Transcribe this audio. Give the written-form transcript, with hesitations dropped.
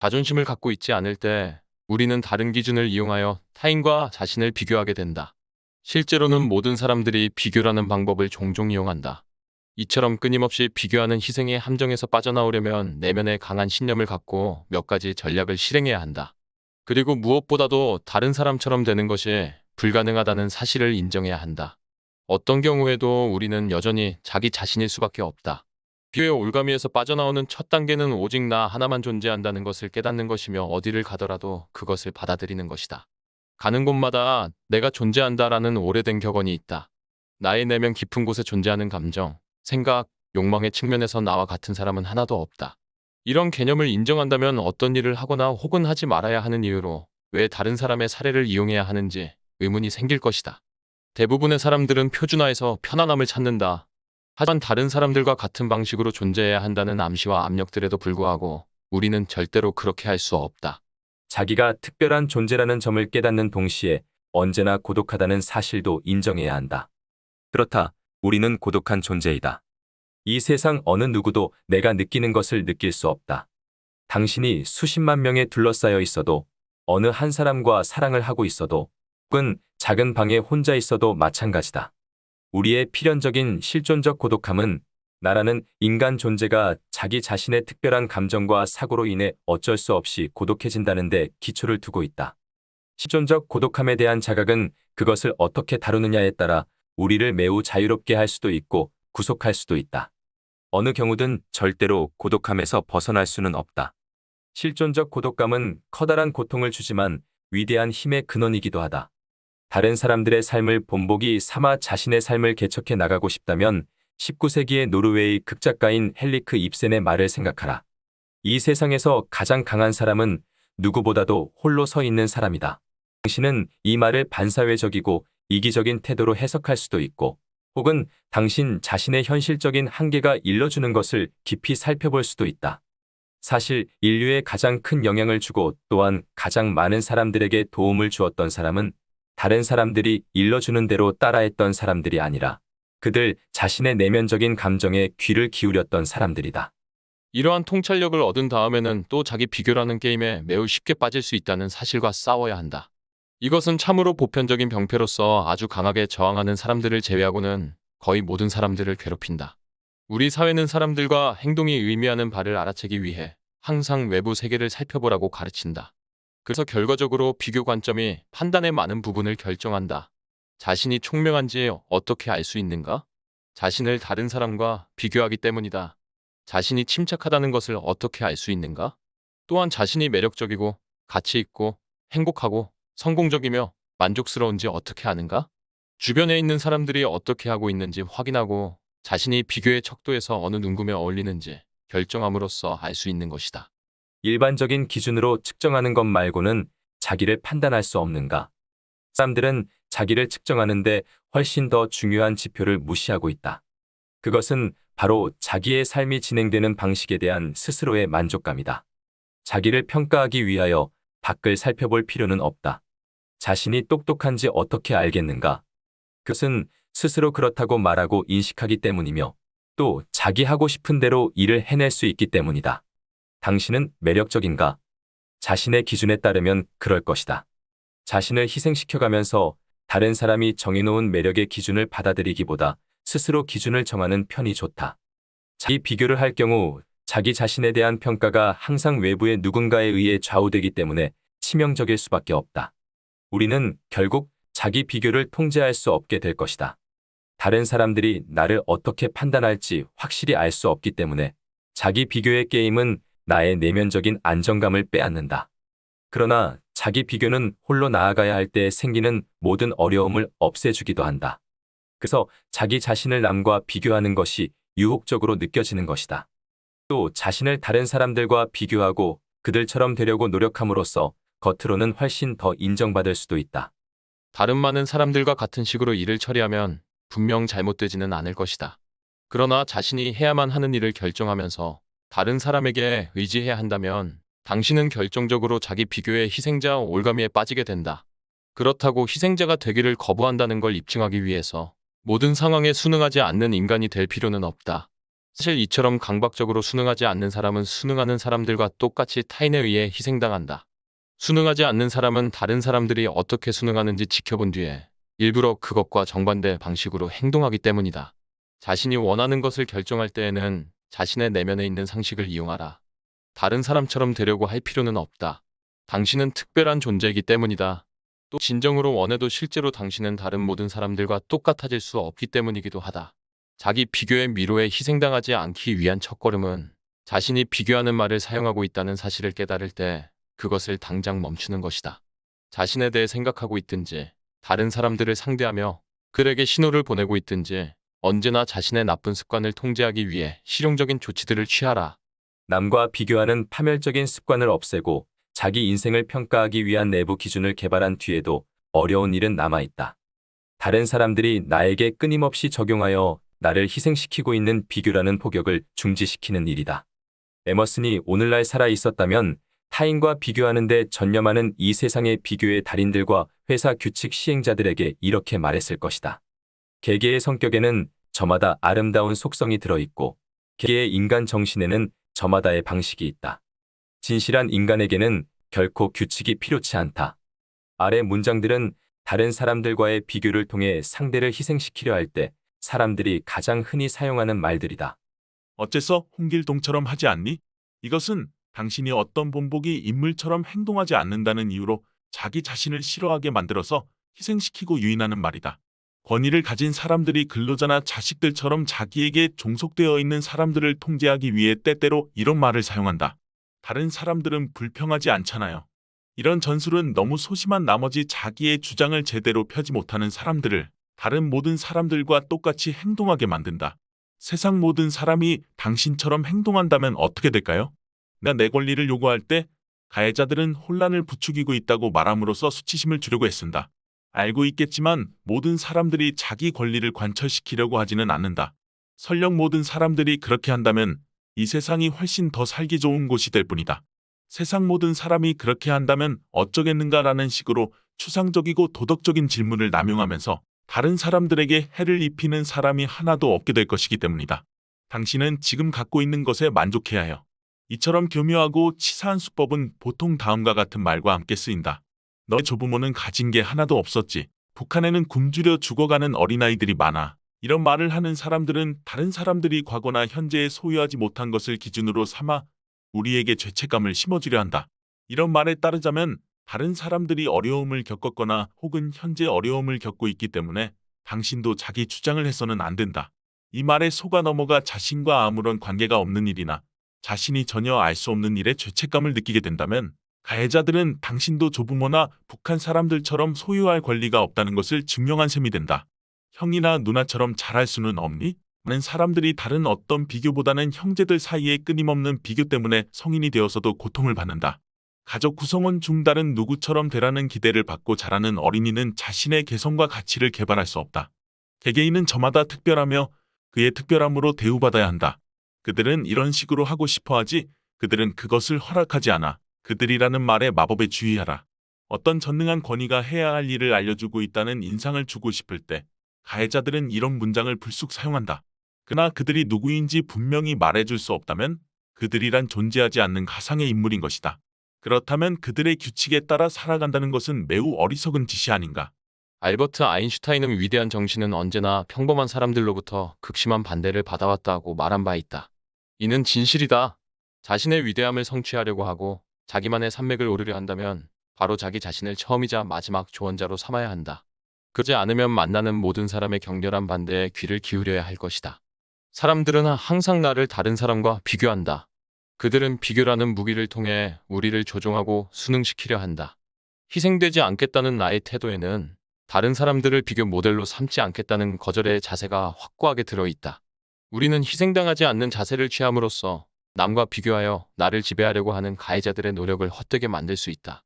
자존심을 갖고 있지 않을 때 우리는 다른 기준을 이용하여 타인과 자신을 비교하게 된다. 실제로는 모든 사람들이 비교라는 방법을 종종 이용한다. 이처럼 끊임없이 비교하는 희생의 함정에서 빠져나오려면 내면에 강한 신념을 갖고 몇 가지 전략을 실행해야 한다. 그리고 무엇보다도 다른 사람처럼 되는 것이 불가능하다는 사실을 인정해야 한다. 어떤 경우에도 우리는 여전히 자기 자신일 수밖에 없다. 비교의 올가미에서 빠져나오는 첫 단계는 오직 나 하나만 존재한다는 것을 깨닫는 것이며 어디를 가더라도 그것을 받아들이는 것이다. 가는 곳마다 내가 존재한다라는 오래된 격언이 있다. 나의 내면 깊은 곳에 존재하는 감정, 생각, 욕망의 측면에서 나와 같은 사람은 하나도 없다. 이런 개념을 인정한다면 어떤 일을 하거나 혹은 하지 말아야 하는 이유로 왜 다른 사람의 사례를 이용해야 하는지 의문이 생길 것이다. 대부분의 사람들은 표준화에서 편안함을 찾는다. 하지만 다른 사람들과 같은 방식으로 존재해야 한다는 암시와 압력들에도 불구하고 우리는 절대로 그렇게 할 수 없다. 자기가 특별한 존재라는 점을 깨닫는 동시에 언제나 고독하다는 사실도 인정해야 한다. 그렇다, 우리는 고독한 존재이다. 이 세상 어느 누구도 내가 느끼는 것을 느낄 수 없다. 당신이 수십만 명에 둘러싸여 있어도, 어느 한 사람과 사랑을 하고 있어도, 혹은 작은 방에 혼자 있어도 마찬가지다. 우리의 필연적인 실존적 고독함은 나라는 인간 존재가 자기 자신의 특별한 감정과 사고로 인해 어쩔 수 없이 고독해진다는 데 기초를 두고 있다. 실존적 고독함에 대한 자각은 그것을 어떻게 다루느냐에 따라 우리를 매우 자유롭게 할 수도 있고 구속할 수도 있다. 어느 경우든 절대로 고독함에서 벗어날 수는 없다. 실존적 고독감은 커다란 고통을 주지만 위대한 힘의 근원이기도 하다. 다른 사람들의 삶을 본보기 삼아 자신의 삶을 개척해 나가고 싶다면 19세기의 노르웨이 극작가인 헨리크 입센의 말을 생각하라. 이 세상에서 가장 강한 사람은 누구보다도 홀로 서 있는 사람이다. 당신은 이 말을 반사회적이고 이기적인 태도로 해석할 수도 있고, 혹은 당신 자신의 현실적인 한계가 일러주는 것을 깊이 살펴볼 수도 있다. 사실 인류에 가장 큰 영향을 주고 또한 가장 많은 사람들에게 도움을 주었던 사람은 다른 사람들이 일러주는 대로 따라했던 사람들이 아니라 그들 자신의 내면적인 감정에 귀를 기울였던 사람들이다. 이러한 통찰력을 얻은 다음에는 또 자기 비교라는 게임에 매우 쉽게 빠질 수 있다는 사실과 싸워야 한다. 이것은 참으로 보편적인 병폐로서 아주 강하게 저항하는 사람들을 제외하고는 거의 모든 사람들을 괴롭힌다. 우리 사회는 사람들과 행동이 의미하는 바를 알아채기 위해 항상 외부 세계를 살펴보라고 가르친다. 그래서 결과적으로 비교 관점이 판단의 많은 부분을 결정한다. 자신이 총명한지 어떻게 알 수 있는가? 자신을 다른 사람과 비교하기 때문이다. 자신이 침착하다는 것을 어떻게 알 수 있는가? 또한 자신이 매력적이고 가치 있고 행복하고 성공적이며 만족스러운지 어떻게 아는가? 주변에 있는 사람들이 어떻게 하고 있는지 확인하고 자신이 비교의 척도에서 어느 눈금에 어울리는지 결정함으로써 알 수 있는 것이다. 일반적인 기준으로 측정하는 것 말고는 자기를 판단할 수 없는가? 사람들은 자기를 측정하는데 훨씬 더 중요한 지표를 무시하고 있다. 그것은 바로 자기의 삶이 진행되는 방식에 대한 스스로의 만족감이다. 자기를 평가하기 위하여 밖을 살펴볼 필요는 없다. 자신이 똑똑한지 어떻게 알겠는가? 그것은 스스로 그렇다고 말하고 인식하기 때문이며 또 자기 하고 싶은 대로 일을 해낼 수 있기 때문이다. 당신은 매력적인가? 자신의 기준에 따르면 그럴 것이다. 자신을 희생시켜가면서 다른 사람이 정해놓은 매력의 기준을 받아들이기보다 스스로 기준을 정하는 편이 좋다. 자기 비교를 할 경우 자기 자신에 대한 평가가 항상 외부의 누군가에 의해 좌우되기 때문에 치명적일 수밖에 없다. 우리는 결국 자기 비교를 통제할 수 없게 될 것이다. 다른 사람들이 나를 어떻게 판단할지 확실히 알 수 없기 때문에 자기 비교의 게임은 나의 내면적인 안정감을 빼앗는다. 그러나 자기 비교는 홀로 나아가야 할 때 생기는 모든 어려움을 없애주기도 한다. 그래서 자기 자신을 남과 비교하는 것이 유혹적으로 느껴지는 것이다. 또 자신을 다른 사람들과 비교하고 그들처럼 되려고 노력함으로써 겉으로는 훨씬 더 인정받을 수도 있다. 다른 많은 사람들과 같은 식으로 일을 처리하면 분명 잘못되지는 않을 것이다. 그러나 자신이 해야만 하는 일을 결정하면서 다른 사람에게 의지해야 한다면 당신은 결정적으로 자기 비교의 희생자 올가미에 빠지게 된다. 그렇다고 희생자가 되기를 거부한다는 걸 입증하기 위해서 모든 상황에 순응하지 않는 인간이 될 필요는 없다. 사실 이처럼 강박적으로 순응하지 않는 사람은 순응하는 사람들과 똑같이 타인에 의해 희생당한다. 순응하지 않는 사람은 다른 사람들이 어떻게 순응하는지 지켜본 뒤에 일부러 그것과 정반대 방식으로 행동하기 때문이다. 자신이 원하는 것을 결정할 때에는 자신의 내면에 있는 상식을 이용하라. 다른 사람처럼 되려고 할 필요는 없다. 당신은 특별한 존재이기 때문이다. 또 진정으로 원해도 실제로 당신은 다른 모든 사람들과 똑같아질 수 없기 때문이기도 하다. 자기 비교의 미로에 희생당하지 않기 위한 첫걸음은 자신이 비교하는 말을 사용하고 있다는 사실을 깨달을 때 그것을 당장 멈추는 것이다. 자신에 대해 생각하고 있든지 다른 사람들을 상대하며 그에게 신호를 보내고 있든지 언제나 자신의 나쁜 습관을 통제하기 위해 실용적인 조치들을 취하라. 남과 비교하는 파멸적인 습관을 없애고 자기 인생을 평가하기 위한 내부 기준을 개발한 뒤에도 어려운 일은 남아있다. 다른 사람들이 나에게 끊임없이 적용하여 나를 희생시키고 있는 비교라는 폭격을 중지시키는 일이다. 에머슨이 오늘날 살아 있었다면 타인과 비교하는 데 전념하는 이 세상의 비교의 달인들과 회사 규칙 시행자들에게 이렇게 말했을 것이다. 개개의 성격에는 저마다 아름다운 속성이 들어있고 개개의 인간 정신에는 저마다의 방식이 있다. 진실한 인간에게는 결코 규칙이 필요치 않다. 아래 문장들은 다른 사람들과의 비교를 통해 상대를 희생시키려 할 때 사람들이 가장 흔히 사용하는 말들이다. 어째서 홍길동처럼 하지 않니? 이것은 당신이 어떤 본보기 인물처럼 행동하지 않는다는 이유로 자기 자신을 싫어하게 만들어서 희생시키고 유인하는 말이다. 권위를 가진 사람들이 근로자나 자식들처럼 자기에게 종속되어 있는 사람들을 통제하기 위해 때때로 이런 말을 사용한다. 다른 사람들은 불평하지 않잖아요. 이런 전술은 너무 소심한 나머지 자기의 주장을 제대로 펴지 못하는 사람들을 다른 모든 사람들과 똑같이 행동하게 만든다. 세상 모든 사람이 당신처럼 행동한다면 어떻게 될까요? 내 권리를 요구할 때 가해자들은 혼란을 부추기고 있다고 말함으로써 수치심을 주려고 애쓴다. 알고 있겠지만 모든 사람들이 자기 권리를 관철시키려고 하지는 않는다. 설령 모든 사람들이 그렇게 한다면 이 세상이 훨씬 더 살기 좋은 곳이 될 뿐이다. 세상 모든 사람이 그렇게 한다면 어쩌겠는가라는 식으로 추상적이고 도덕적인 질문을 남용하면서 다른 사람들에게 해를 입히는 사람이 하나도 없게 될 것이기 때문이다. 당신은 지금 갖고 있는 것에 만족해야 해요. 이처럼 교묘하고 치사한 수법은 보통 다음과 같은 말과 함께 쓰인다. 너의 조부모는 가진 게 하나도 없었지. 북한에는 굶주려 죽어가는 어린아이들이 많아. 이런 말을 하는 사람들은 다른 사람들이 과거나 현재에 소유하지 못한 것을 기준으로 삼아 우리에게 죄책감을 심어주려 한다. 이런 말에 따르자면 다른 사람들이 어려움을 겪었거나 혹은 현재 어려움을 겪고 있기 때문에 당신도 자기 주장을 해서는 안 된다. 이 말에 속아 넘어가 자신과 아무런 관계가 없는 일이나 자신이 전혀 알 수 없는 일에 죄책감을 느끼게 된다면 가해자들은 당신도 조부모나 북한 사람들처럼 소유할 권리가 없다는 것을 증명한 셈이 된다. 형이나 누나처럼 잘할 수는 없니? 많은 사람들이 다른 어떤 비교보다는 형제들 사이의 끊임없는 비교 때문에 성인이 되어서도 고통을 받는다. 가족 구성원 중 다른 누구처럼 되라는 기대를 받고 자라는 어린이는 자신의 개성과 가치를 개발할 수 없다. 개개인은 저마다 특별하며 그의 특별함으로 대우받아야 한다. 그들은 이런 식으로 하고 싶어하지 그들은 그것을 허락하지 않아. 그들이라는 말에 마법에 주의하라. 어떤 전능한 권위가 해야 할 일을 알려주고 있다는 인상을 주고 싶을 때 가해자들은 이런 문장을 불쑥 사용한다. 그러나 그들이 누구인지 분명히 말해줄 수 없다면 그들이란 존재하지 않는 가상의 인물인 것이다. 그렇다면 그들의 규칙에 따라 살아간다는 것은 매우 어리석은 짓이 아닌가. 알버트 아인슈타인은 위대한 정신은 언제나 평범한 사람들로부터 극심한 반대를 받아왔다고 말한 바 있다. 이는 진실이다. 자신의 위대함을 성취하려고 하고 자기만의 산맥을 오르려 한다면 바로 자기 자신을 처음이자 마지막 조언자로 삼아야 한다. 그러지 않으면 만나는 모든 사람의 격렬한 반대에 귀를 기울여야 할 것이다. 사람들은 항상 나를 다른 사람과 비교한다. 그들은 비교라는 무기를 통해 우리를 조종하고 순응시키려 한다. 희생되지 않겠다는 나의 태도에는 다른 사람들을 비교 모델로 삼지 않겠다는 거절의 자세가 확고하게 들어있다. 우리는 희생당하지 않는 자세를 취함으로써 남과 비교하여 나를 지배하려고 하는 가해자들의 노력을 헛되게 만들 수 있다.